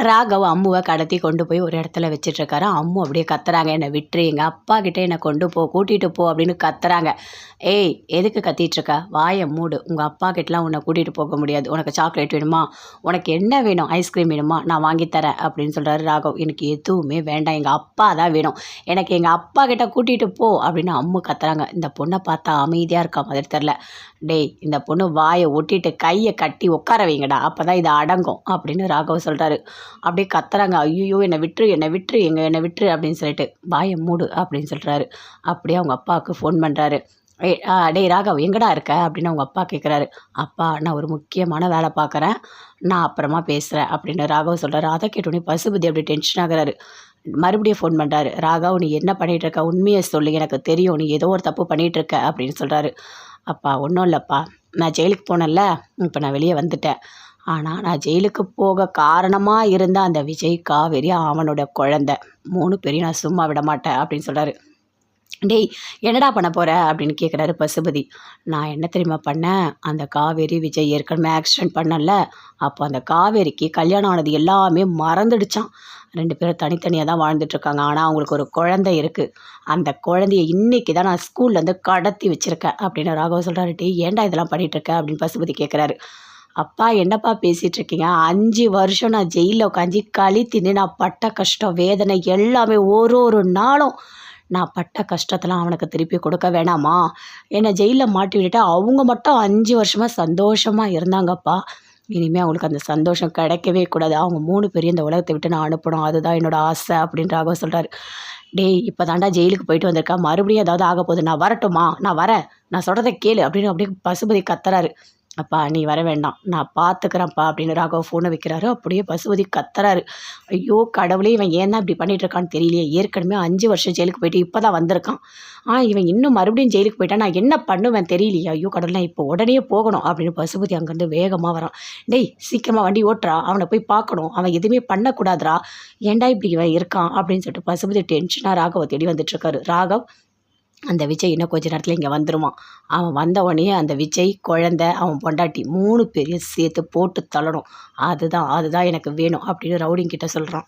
ராகவ் அம்முவை கடத்தி கொண்டு போய் ஒரு இடத்துல வச்சிட்ருக்காரு. அம்மு அப்படியே கத்துறாங்க, என்னை விட்டுரு, எங்கள் அப்பா கிட்டே என்னை கொண்டு போ, கூட்டிகிட்டு போ அப்படின்னு கத்துறாங்க. ஏய், எதுக்கு கத்திட்டுருக்க? வாயை மூடு. உங்கள் அப்பா கிட்டலாம் உன்னை கூட்டிகிட்டு போக முடியாது. உனக்கு சாக்லேட் வேணுமா? உனக்கு என்ன வேணும்? ஐஸ்கிரீம் வேணுமா? நான் வாங்கித்தரேன் அப்படின்னு சொல்கிறாரு ராகவ். எனக்கு எதுவுமே வேண்டாம், எங்கள் அப்பா தான் வேணும், எனக்கு எங்கள் அப்பா கிட்ட கூட்டிகிட்டு போ அப்படின்னு அம்மு கத்துறாங்க. இந்த பொண்ணை பார்த்தா அமைதியாக இருக்கா மாதிரி தெரில. டேய், இந்த பொண்ணு வாயை ஒட்டிட்டு கையை கட்டி உட்கார வைங்கடா, அப்போ தான் இது அடங்கும் அப்படின்னு ராகவ் சொல்கிறாரு. அப்படியே கத்துறாங்க, ஐயோ என்னை விட்டுரு, என்னை விட்டுரு, என்னை விட்டுரு அப்படின்னு சொல்லிட்டு. வாயை மூடு அப்படின்னு சொல்கிறாரு. அப்படியே அவங்க அப்பாவுக்கு ஃபோன் பண்ணுறாரு. டேய் ராகவ், எங்கடா இருக்க அப்படின்னு அவங்க அப்பா கேட்குறாரு. அப்பா, நான் ஒரு முக்கியமான வேலை பார்க்குறேன், நான் அப்புறமா பேசுகிறேன் அப்படின்னு ராகவ் சொல்கிறாரு. அதை கேட்டோடனே பசுபதி அப்படி டென்ஷன் ஆகுறாரு. மறுபடியும் ஃபோன் பண்ணுறாரு. ராகவ், நீ என்ன பண்ணிகிட்டு இருக்க? உண்மையை சொல்லு, எனக்கு தெரியும் நீ ஏதோ ஒரு தப்பு பண்ணிகிட்ருக்க அப்படின்னு சொல்கிறாரு. அப்பா, ஒன்றும் இல்லைப்பா, நான் ஜெயிலுக்கு போனேன்ல, இப்போ நான் வெளியே வந்துட்டேன். ஆனால் நான் ஜெயிலுக்கு போக காரணமாக இருந்த அந்த விஜய், காவேரி, அவனோட குழந்தை 3 பேரையும் நான் சும்மா விட மாட்டேன் அப்படின்னு சொல்கிறாரு. டேய், என்னடா பண்ண போகிற அப்படின்னு கேட்குறாரு பசுபதி. நான் என்ன தெரியுமா பண்ணேன்? அந்த காவேரி, விஜய் ஏற்கனவே ஆக்சிடென்ட் பண்ணல, அப்போ அந்த காவேரிக்கு கல்யாணம் ஆனது எல்லாமே மறந்துடுச்சான். 2 பேரும் தனித்தனியாக தான் வாழ்ந்துட்டுருக்காங்க. ஆனால் அவங்களுக்கு ஒரு குழந்தை இருக்குது. அந்த குழந்தைய இன்றைக்கி தான் நான் ஸ்கூல்லேருந்து கடத்தி வச்சுருக்கேன் அப்படின்னு ராகவ் சொல்கிறாரு. டேய், ஏன்டா இதெல்லாம் பண்ணிகிட்ருக்க அப்படின்னு பசுபதி கேட்குறாரு. அப்பா, என்னப்பா பேசிகிட்டு இருக்கீங்க? 5 வருஷம் நான் ஜெயிலில் உட்காந்து களி தின்னு நான் பட்ட கஷ்டம், வேதனை எல்லாமே ஒரு நாளும் நான் பட்ட கஷ்டத்தெல்லாம் அவனுக்கு திருப்பி கொடுக்க வேணாமா? என்னை ஜெயிலில் மாட்டி விட்டுட்டு அவங்க மட்டும் 5 வருஷமாக சந்தோஷமாக இருந்தாங்கப்பா. இனிமேல் அவங்களுக்கு அந்த சந்தோஷம் கிடைக்கவே கூடாது. அவங்க 3 பேரையும் இந்த உலகத்தை விட்டு நான் அனுப்பணும், அதுதான் என்னோடய ஆசை அப்படின்னு ராகவ் சொல்கிறாரு. டேய், இப்போ தாண்டா ஜெயிலுக்கு போயிட்டு வந்திருக்கா, மறுபடியும் ஏதாவது ஆக போகுது, நான் வரட்டுமா? நான் வரேன், நான் சொல்கிறத கேளு அப்படின்னு அப்படியே பசுபதி கத்துறாரு. அப்பா, நீ வர வேண்டாம், நான் பார்த்துக்கிறேன்ப்பா அப்படின்னு ராகவ் ஃபோனை வைக்கிறாரு. அப்படியே பசுபதி கத்துறாரு. ஐயோ கடவுளே, இவன் ஏன் தான் இப்படி பண்ணிகிட்டு இருக்கான்னு தெரியலையே, ஏற்கனவே 5 வருஷம் ஜெயிலுக்கு போயிட்டு இப்போ தான் வந்திருக்கான். இவன் இன்னும் மறுபடியும் ஜெயிலுக்கு போயிட்டா நான் என்ன பண்ணுவேன் தெரியலையே, ஐயோ கடவுள், நான் இப்போ உடனே போகணும் அப்படின்னு பசுபதி அங்கேருந்து வேகமாக வரான். டேய், சீக்கிரமாக வண்டி ஓட்டுறா, அவனை போய் பார்க்கணும், அவன் எதுவுமே பண்ணக்கூடாதுரா, ஏன்டா இப்படி இவன் இருக்கான் அப்படின்னு சொல்லிட்டு பசுபதி டென்ஷனாக ராகவை தேடி வந்துட்டுருக்காரு. ராகவ், அந்த விஜய் இன்னும் கொஞ்ச நேரத்தில் இங்கே வந்துடுவான். அவன் வந்த உடனே அந்த விஜய், குழந்தை, அவன் பொண்டாட்டி 3 பேரையும் சேர்த்து போட்டு தள்ளணும். அதுதான் எனக்கு வேணும் அப்படின்னு ரவுடிங்கிட்ட சொல்கிறான்.